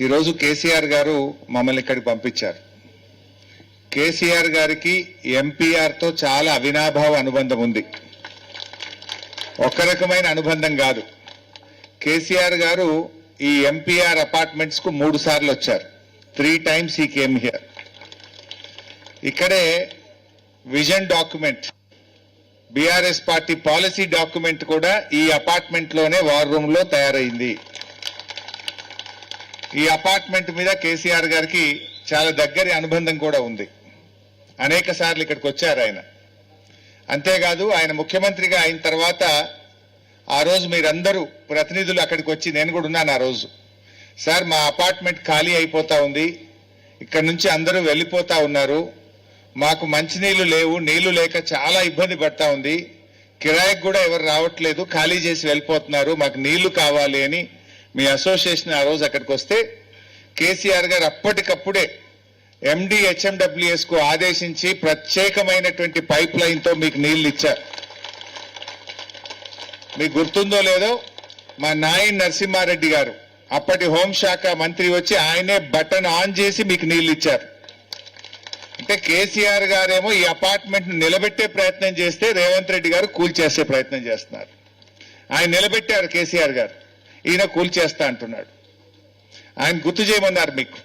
ఈరోజు కేసీఆర్ గారు మమ్మల్ని ఇక్కడికి పంపించారు. కేసీఆర్ గారికి ఎంపీఆర్ తో చాలా అవినాభావ అనుబంధం ఉంది. ఒక రకమైన అనుబంధం కాదు. కేసీఆర్ గారు ఈ ఎంపీఆర్ అపార్ట్మెంట్స్ కు 3 సార్లు వచ్చారు. 3 times he came here. ఇక్కడే vision document, BRS party policy document కూడా ఈ అపార్ట్మెంట్ లోనే వార్ రూమ్ లో తయారైంది. ఈ అపార్ట్మెంట్ మీద కేసీఆర్ గారికి చాలా దగ్గరి అనుబంధం కూడా ఉంది. అనేక సార్లు ఇక్కడికి వచ్చారు ఆయన. అంతేకాదు ఆయన ముఖ్యమంత్రిగా అయిన తర్వాత ఆ రోజు మీరందరూ ప్రతినిధులు అక్కడికి వచ్చి, నేను కూడా ఉన్నాను ఆ రోజు, సార్ మా అపార్ట్మెంట్ ఖాళీ అయిపోతా ఉంది, ఇక్కడ నుంచి అందరూ వెళ్ళిపోతా ఉన్నారు, మాకు మంచినీళ్లు లేవు, నీళ్లు లేక చాలా ఇబ్బంది పడతా ఉంది, కిరాయికి కూడా ఎవరు రావట్లేదు, ఖాళీ చేసి వెళ్ళిపోతున్నారు, మాకు నీళ్లు కావాలి అని మీ అసోసియేషన్ ఆ రోజు అక్కడికి వస్తే కేసీఆర్ గారు అప్పటికప్పుడే ఎండి హెచ్ఎండబ్ల్యూఎస్ కు ఆదేశించి ప్రత్యేకమైనటువంటి పైప్ లైన్ తో మీకు నీళ్లు ఇచ్చారు. మీకు గుర్తుందో లేదో, మా నాయన్ నరసింహారెడ్డి గారు అప్పటి హోంశాఖ మంత్రి వచ్చి ఆయనే బటన్ ఆన్ చేసి మీకు నీళ్లు ఇచ్చారు. అంటే కేసీఆర్ గారేమో ఈ అపార్ట్మెంట్ నిలబెట్టే ప్రయత్నం చేస్తే రేవంత్ రెడ్డి గారు కూల్చేసే ప్రయత్నం చేస్తున్నారు. ఆయన నిలబెట్టారు కేసీఆర్ గారు, ఈయన కూల్చేస్తా అంటున్నాడు. ఆయన గుర్తు చేయమన్నారు మీకు.